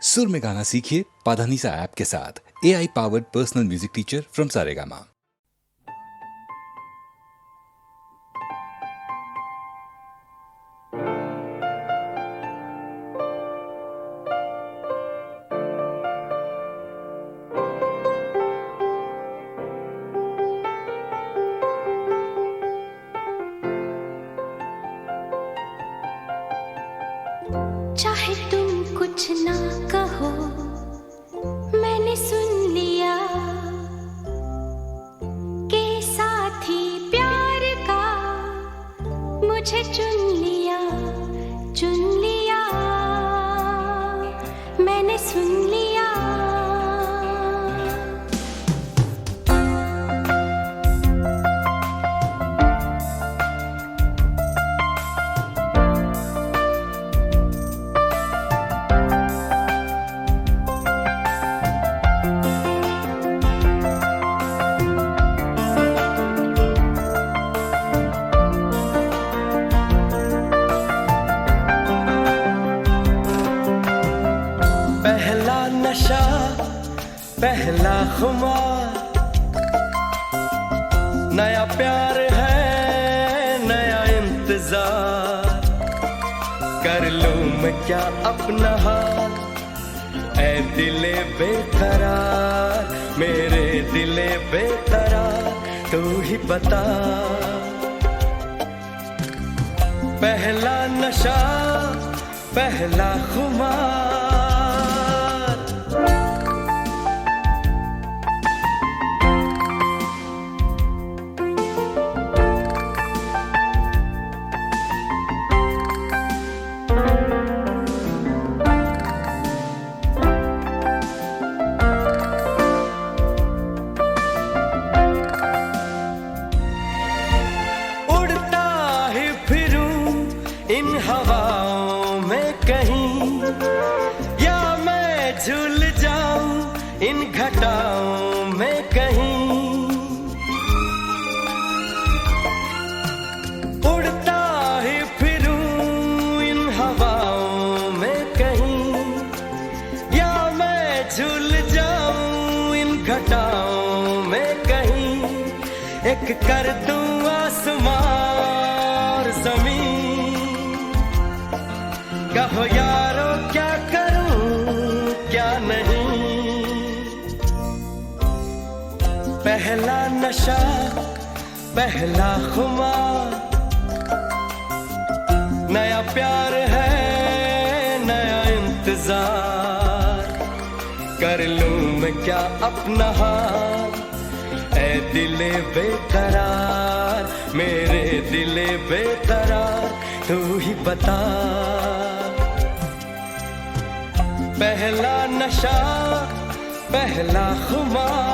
सुर में गाना सीखिए पाधानीसा ऐप के साथ। AI powered personal music teacher from Saregama. चाहे तुम कुछ ना कहो, मैंने सुन लिया के साथी प्यार का मुझे चुन लिया, मैंने सुन लिया। नशा पहला खुमार, नया प्यार है नया इंतजार, कर लूं मैं क्या अपना हाल, ऐ दिले बेकरार, मेरे दिले बेकरार, तू ही बता। पहला नशा पहला खुमार, इन हवाओं में कहीं, या मैं झूल जाऊं इन घटाओं में कहीं, उड़ता ही फिरूं इन हवाओं में कहीं, या मैं झूल जाऊं इन घटाओं में कहीं, एक कर दूं आसमां और जमीन, कहो यारो क्या करूं क्या नहीं। पहला नशा पहला खुमार, नया प्यार है नया इंतजार, कर लूं मैं क्या अपना हाल, ऐ दिले बेकरार, मेरे दिले बेकरार, तू ही बता। पहला नशा पहला खुमार,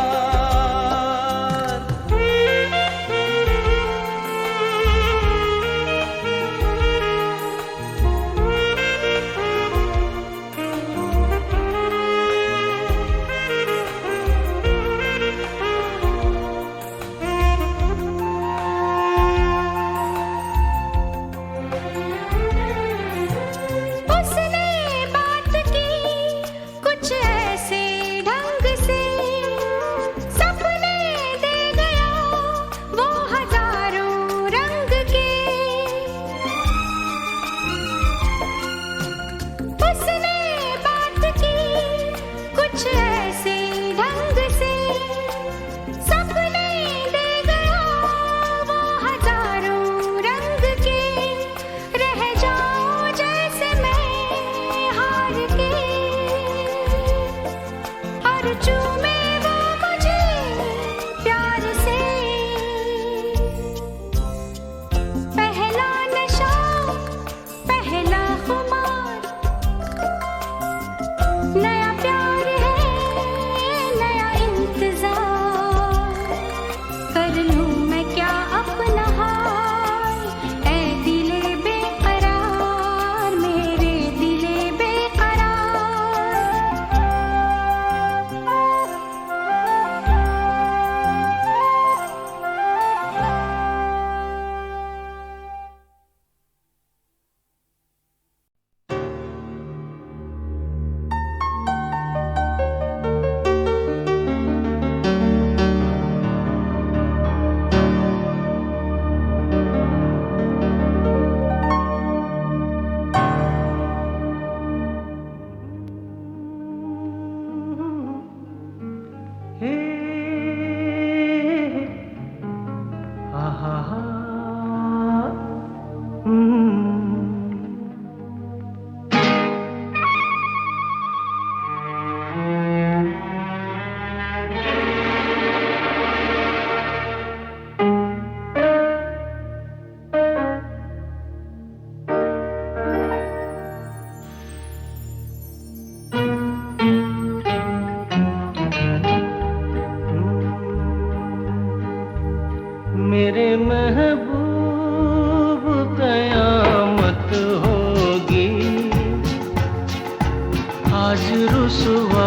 आज रुसवा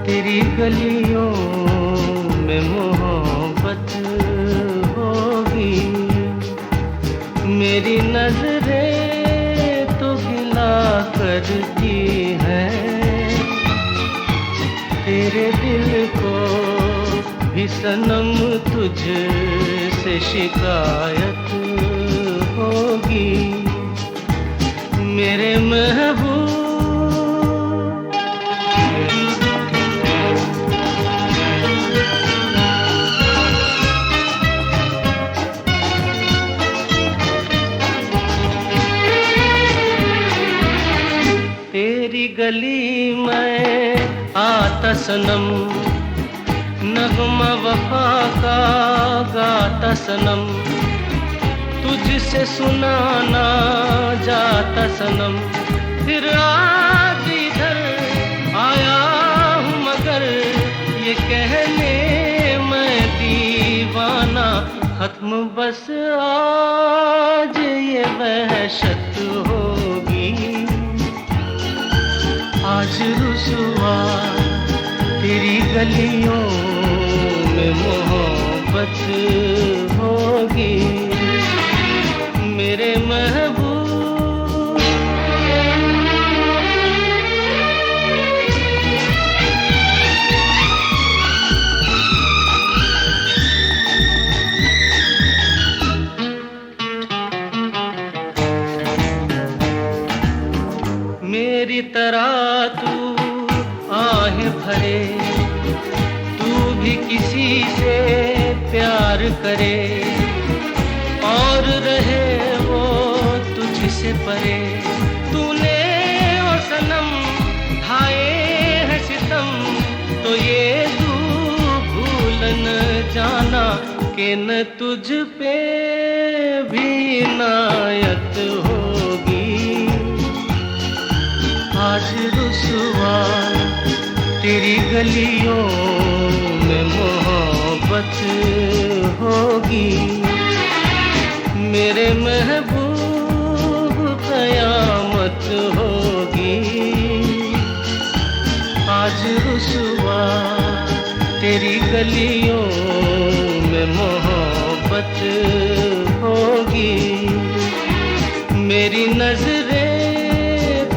तेरी गलियों में मोहब्बत होगी, मेरी नजरें तो गिला करती हैं, तेरे दिल को भी सनम तुझसे शिकायत होगी, मेरे महबूब। तेरी गली में आता सनम, नगमा वफा का गाता सनम, तुझसे सुनाना जाता सनम, फिर आज इधर आया हूँ मगर ये कहने मैं दीवाना, खत्म बस आज ये वहशत होगी, आज रुसवा तेरी गलियों में मोहब्बत होगी, मेरे महबूब। मेरी तरह तू आहें भरे, तू भी किसी से प्यार करे और रहे वो तुझसे परे, तूने ओ सनम ढाए है सितम, तो ये तू भूल न जाना कि न तुझ पे भी इनायत होगी, आज रुसवा तेरी गलियों में मोहब्बत होगी, मेरे महबूब कयामत होगी, आज रुसवा तेरी गलियों में मोहब्बत होगी, मेरी नजरें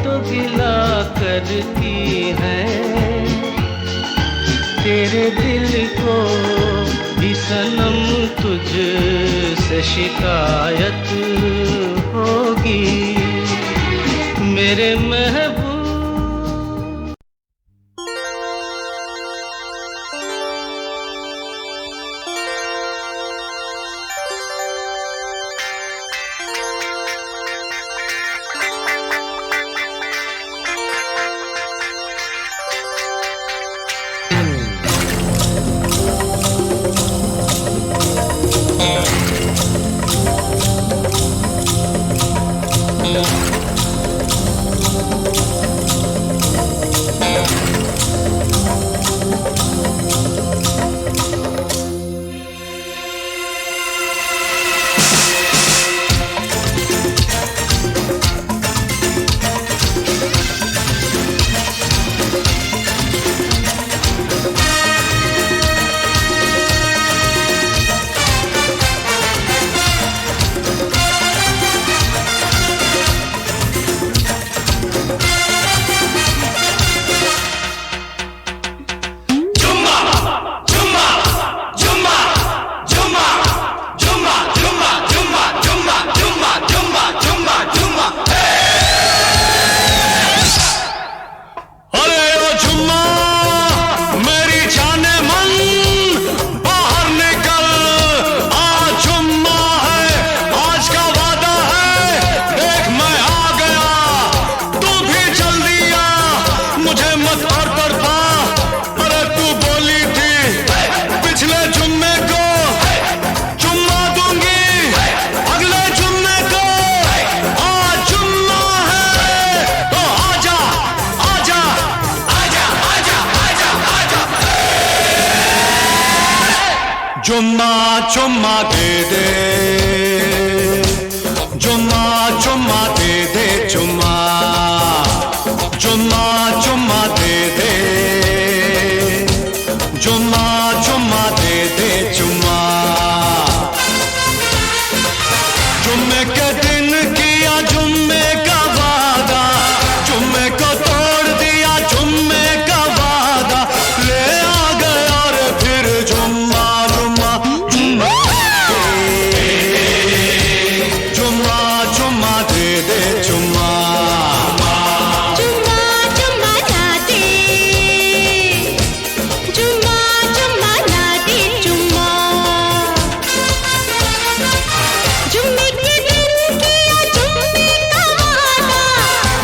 तो गिला करती हैं, तेरे दिल को भी सनम तुझसे शिकायत होगी, मेरे महबूब। चुम्मा चुम्मा दे दे, चुम्मा चुम्मा दे दे, चुम्मा चुम्मा चुम्मा दे दे, चुम्मा चुम्मा दे दे चुम्मा। जुम्मे के दिन किया जुम्मे का वादा, जुम्मे को तोड़ दिया जुम्मे का वादा, ले आ गया रे फिर जुम्मा जुम्मा जुम्मा जुम्मा जुम्मा दे दे चुम्मा। चुम्मा चुम्मा ना दे, चुम्मा चुम्मा ना दे चुम्मा। जुम्मे के दिन किया जुम्मे का वादा,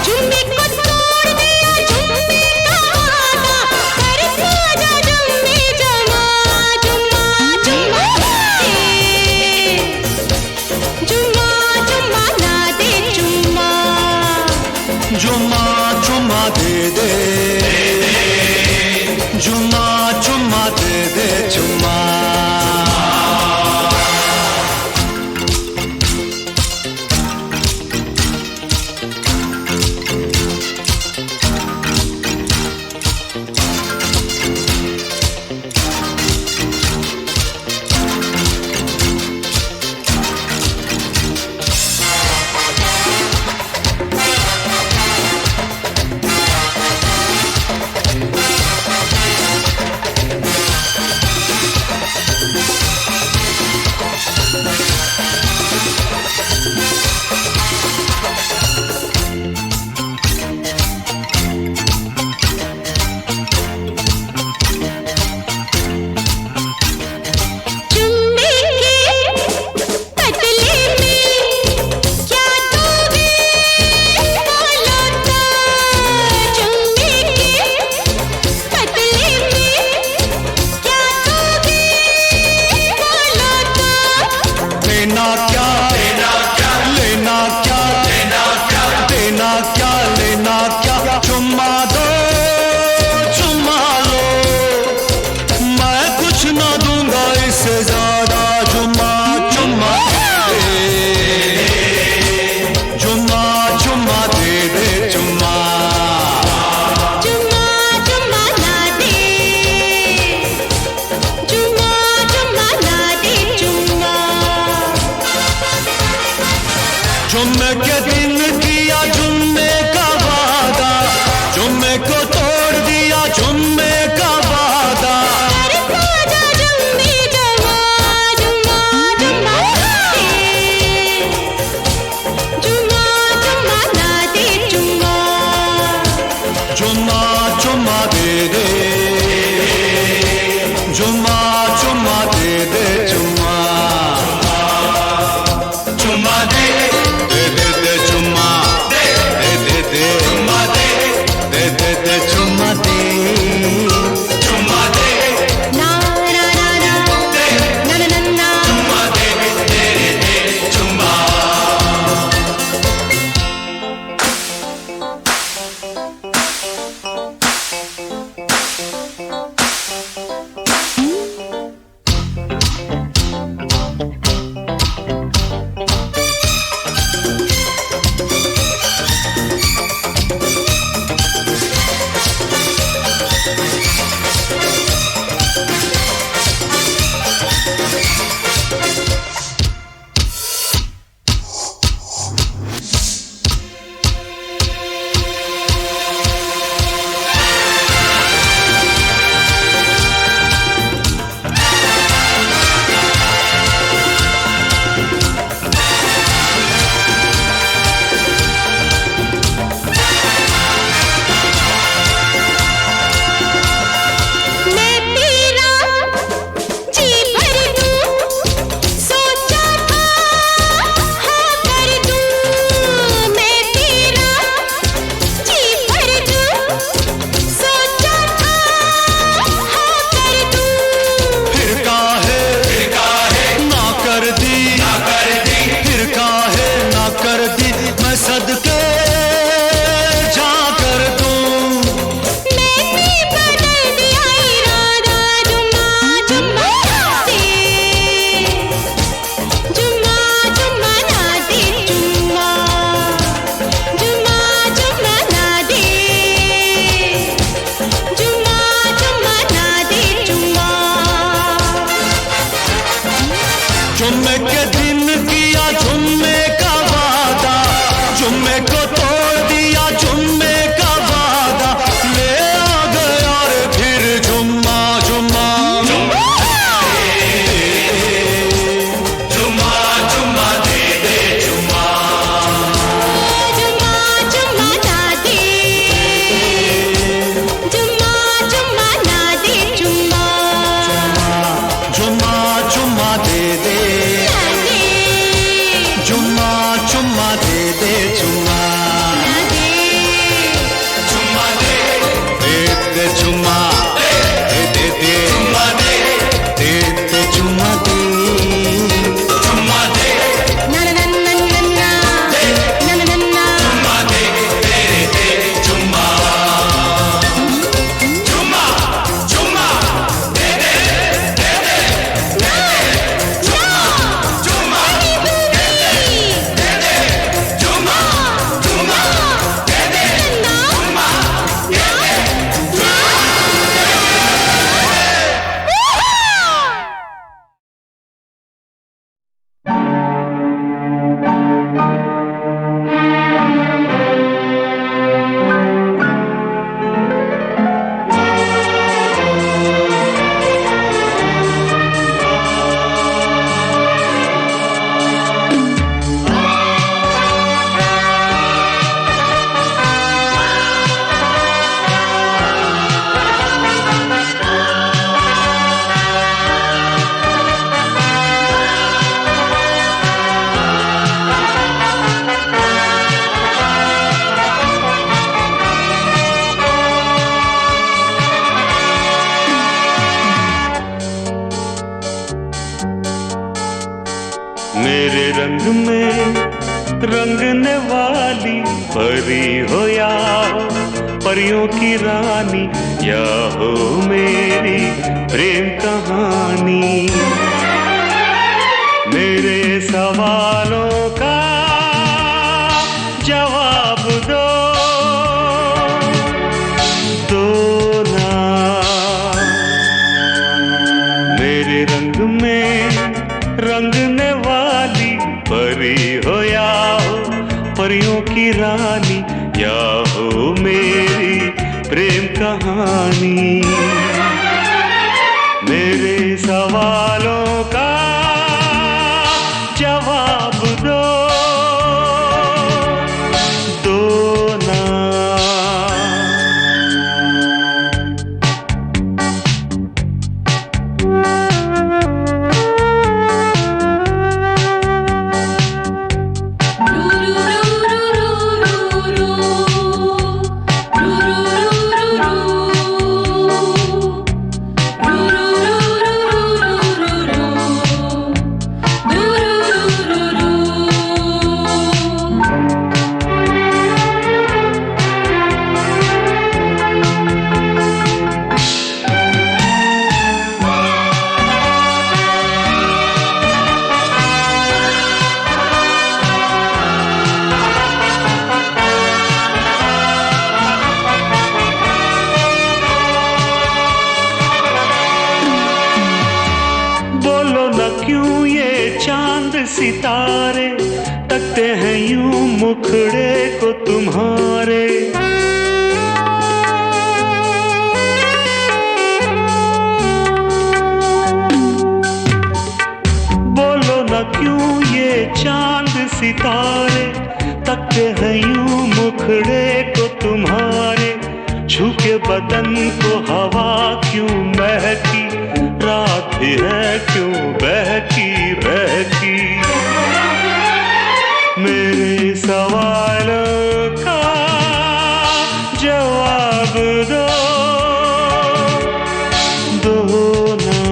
जुम्मे को तोड़ दिया जुम्मे का वादा, कर साजा जुम्मे जमा जुम्मा जुम्मा दे, जुम्मा जुम्मा ना दे चुम्मा। जुम्मा चुम्मा दे दे, जुम्मा चुम्मा दे दे चुम्मा। जुम्मे के पतले में क्या दोगे बोलो तो, जुम्मे के पतले में क्या दोगे बोलो तो। लेना क्या लेना क्या, लेना क्या लेना क्या, देना क्या लेना क्या, चुम्मा दो चुम्मा लो, मैं कुछ ना दूंगा इससे ज्यादा। जुम्मा चुम्मा दे दे, जुम्मा चुम्मा दे दे चुम्मा। चुम्मा चुम्मा ना दे, चुम्मा चुम्मा ना दे चुम्मा। जुम्मे के दिन किया जुम्मे का वादा, जुम्मे को तोड़ दिया जुम्मे का वादा, कर साजा जुम्मे जमा जुम्मा जुम्मा दे, जुम्मा जुम्मा ना दे चुम्मा। जुम्मा चुम्मा दे दे, जुम्मा चुम्मा दे दे चुम्मा। चुम्मा दे दे दे चुम्मा, दे दे दे चुम्मा, दे दे दे चुम्मा दे, चुम्मा दे ना ना ना ना ना ना ना ना। चुम्मा दे दे दे चुम्मा। चुम्मा दे दे चुम्मा दे दे चुम्मा दे चुम्मा दे na na na na na na na na na चुम्मा दे दे चुम्मा चुम्मा चुम्मा दे दे चुम्मा चुम्मा दे दे चुम्मा चुम्मा दे दे चुम्मा मेरे रंग में रंगने वाली परी हो या हो परियों की रानी या हो मेरी प्रेम कहानी मेरे सवालों का जवाब दो ना मेरे रंग में रंगने वाली परी हो या हो परियों की रानी या हो मेरी प्रेम कहानी मेरे सवालों का जवाब दो ना क्यों ये चांद सितारे तकते हैं यूं मुखड़े को तुम्हारे बोलो न क्यों ये चांद सितारे तकते हैं यूं मुखड़े को तुम्हारे छू के बदन को हवा क्यों महकी रात भी है क्यों बहकी बहकी मेरे सवालों का जवाब दो ना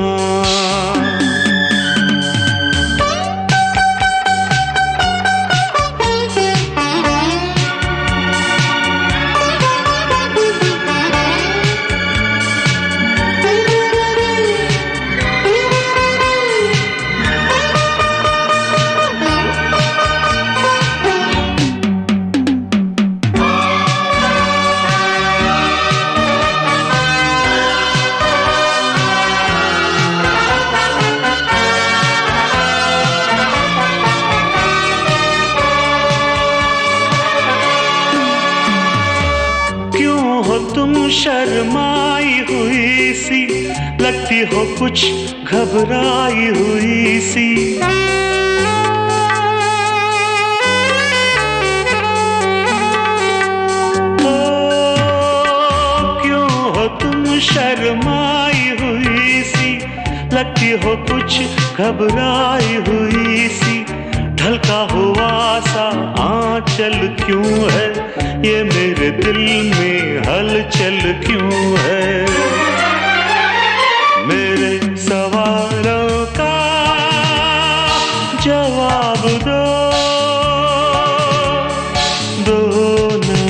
तुम शर्माई हुई सी लगती हो कुछ घबराई हुई सी क्यों हो तुम शर्माई हुई सी लगती हो कुछ घबराई हुई सी ढलका हुआ सा आंचल क्यों है, ये मेरे दिल में हलचल क्यों है। मेरे सवालों का जवाब दो ना।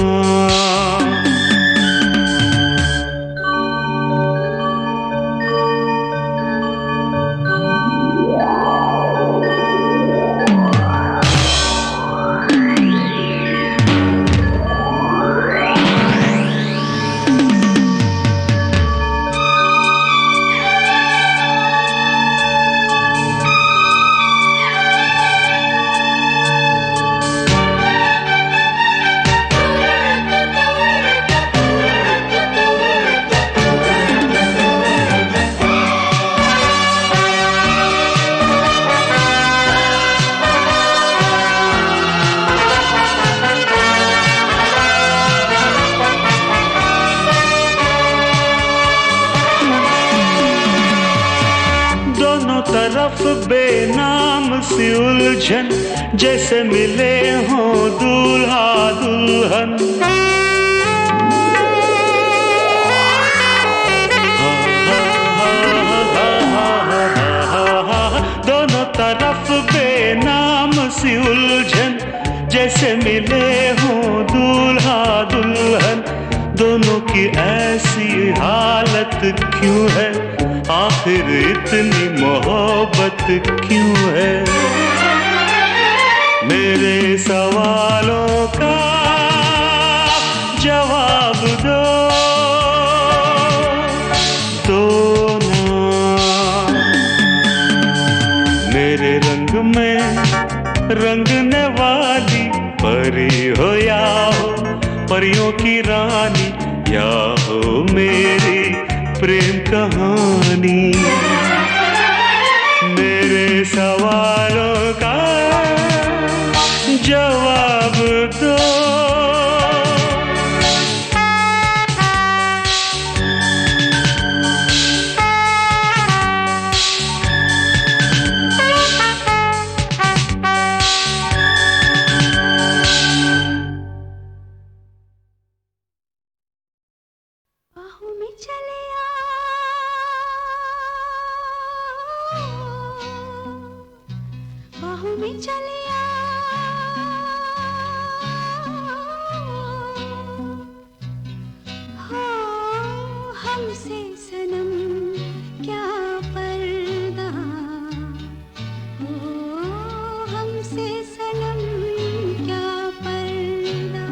तरफ बेनाम सी उलझन, जैसे मिले हों दूल्हा दुल्हन। दोनों तरफ बेनाम सी उलझन, जैसे मिले हों दूल्हा दुल्हन। दोनों की ऐसी हालत क्यों है, आखिर इतनी मोहब्बत क्यों है। मेरे सवालों का जवाब दो ना। मेरे रंग में रंगने वाली परी हो या हो परियों की रानी, या हो मेरी प्रेम कहानी। मेरे सवालों का जवाब दो। बाहों में चले बाहों में चले हो हमसे सनम क्या पर्दा, हो हमसे सनम क्या पर्दा।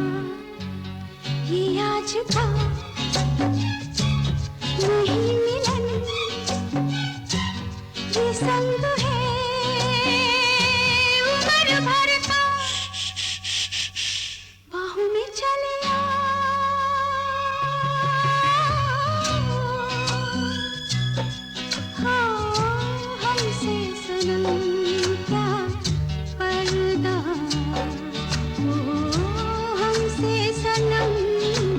ये आज था नहीं मिलन, ये संग है उम्र भर का। बाहों में चले हाँ हमसे सनम क्या पर्दा, हो हमसे सनम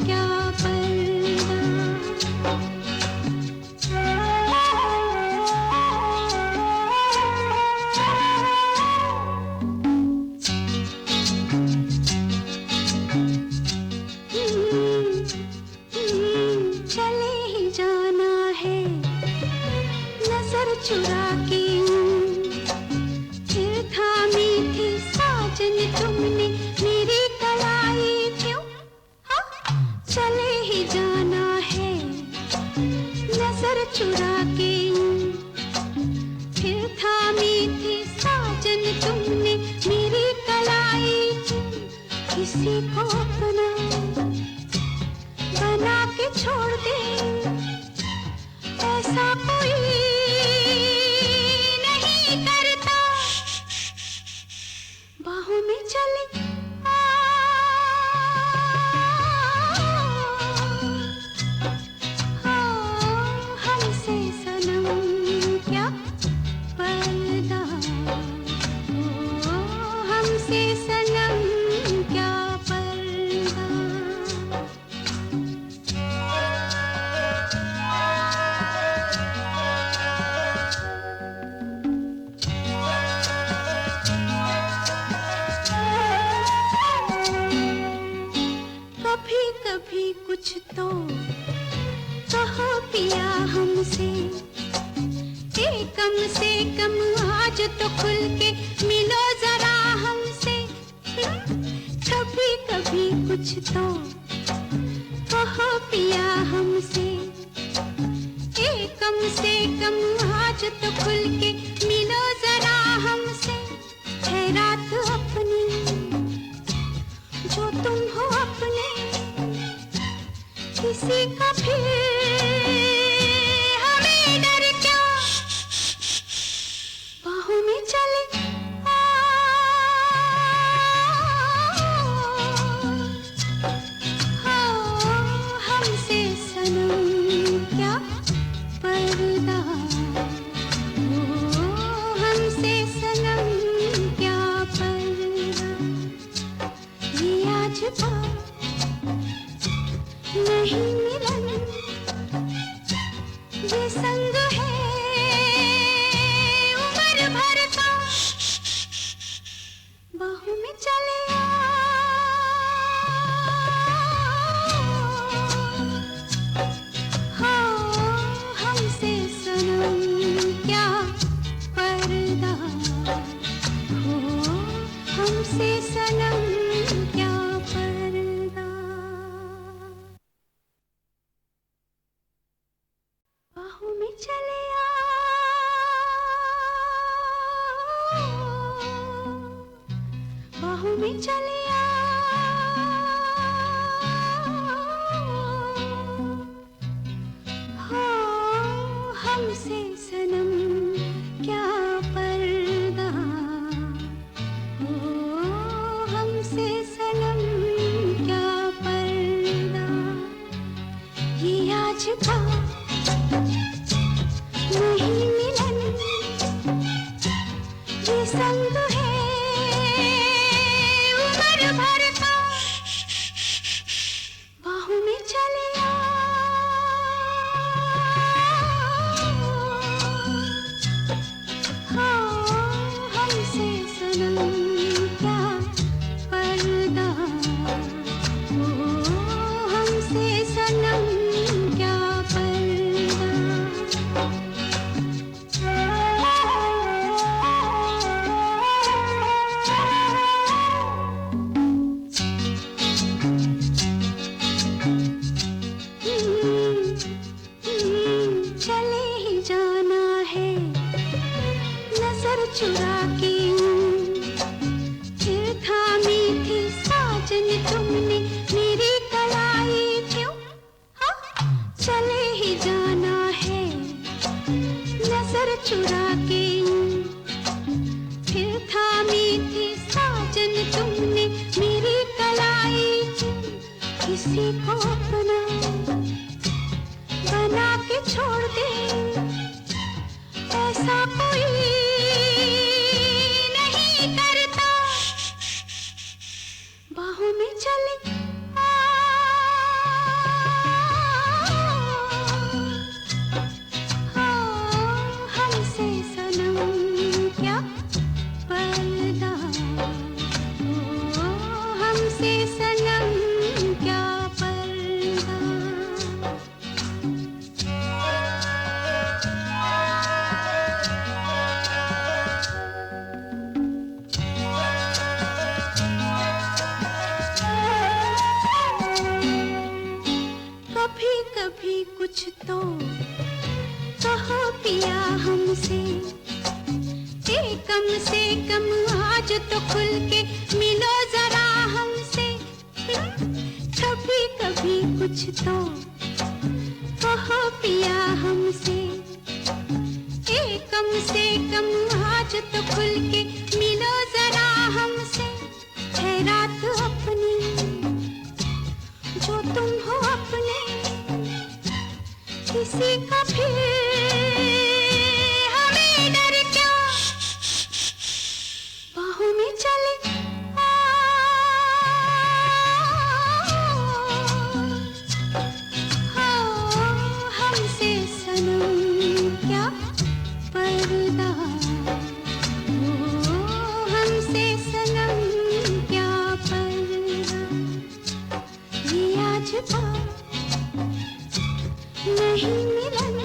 क्या पर्दा। चले ही जाना है नजर चुरा के, फिर थामी थी साजन तुमने मेरी कलाई क्यों। हाँ चले ही जाना है नजर चुरा के, फिर थामी थी साजन तुमने मेरी कलाई क्यों। किसी को अपना बना के छोड़ दे, ऐसा कोई नहीं करता। बाहों में चले हमसे सनम क्या पर्दा, हो हमसे सनम क्या पर्दा। हमसे, कम से कम आज तो खुल के मिलो जरा हमसे। कभी कभी कुछ तो कहो पिया हमसे, कम से कम आज तो खुल के मिलो जरा हमसे। है रात अपनी जो तुम हो अपने, किसी का फिर हमें डर क्या, बाहों में चले हमसे सनम क्या पर्दा, हमसे सनम क्या पर्दा। ये आज नहीं मिलन, ये संग है उम्र भर का, बाहों में चले हमसे सनम क्या पर्दा, हमसे सनम क्या पर्दा। बाहों में चले बाहों में चले हमसे सनम क्या पर्दा, हमसे सनम क्या पर्दा। ये आज का नहीं मिलन, ये संग है उम्र भर का, बाहों में चले हमसे सनम क्या पर्दा, हमसे सनम क्या पर्दा। चले ही जाना है नजर चुरा के, फिर थामी थी साजन तुमने मेरी कलाई क्यों। चले ही जाना है नजर चुरा के, फिर थामी थी साजन तुमने मेरी कलाई क्यों। किसी को अपना बना के छोड़ दे, ऐसा कोई नहीं करता। बाहों में चले हमसे सनम क्या पर्दा, हमसे सनम क्या पर्दा। कभी कभी कुछ तो कहो पिया हमसे, कम से कम आज तो खुल के मिलो जरा हमसे। कभी कभी कुछ तो कहो पिया हमसे, कम से कम आज तो खुल के मिलो जरा हमसे। है रात अपनी जो तुम हो अपने, किसी का फिर हमें डर क्या, बाहों में चले हमसे सनम क्या पर्दा, हमसे सनम क्या पर्दा। ये आज नहीं मिलन,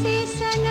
से सनम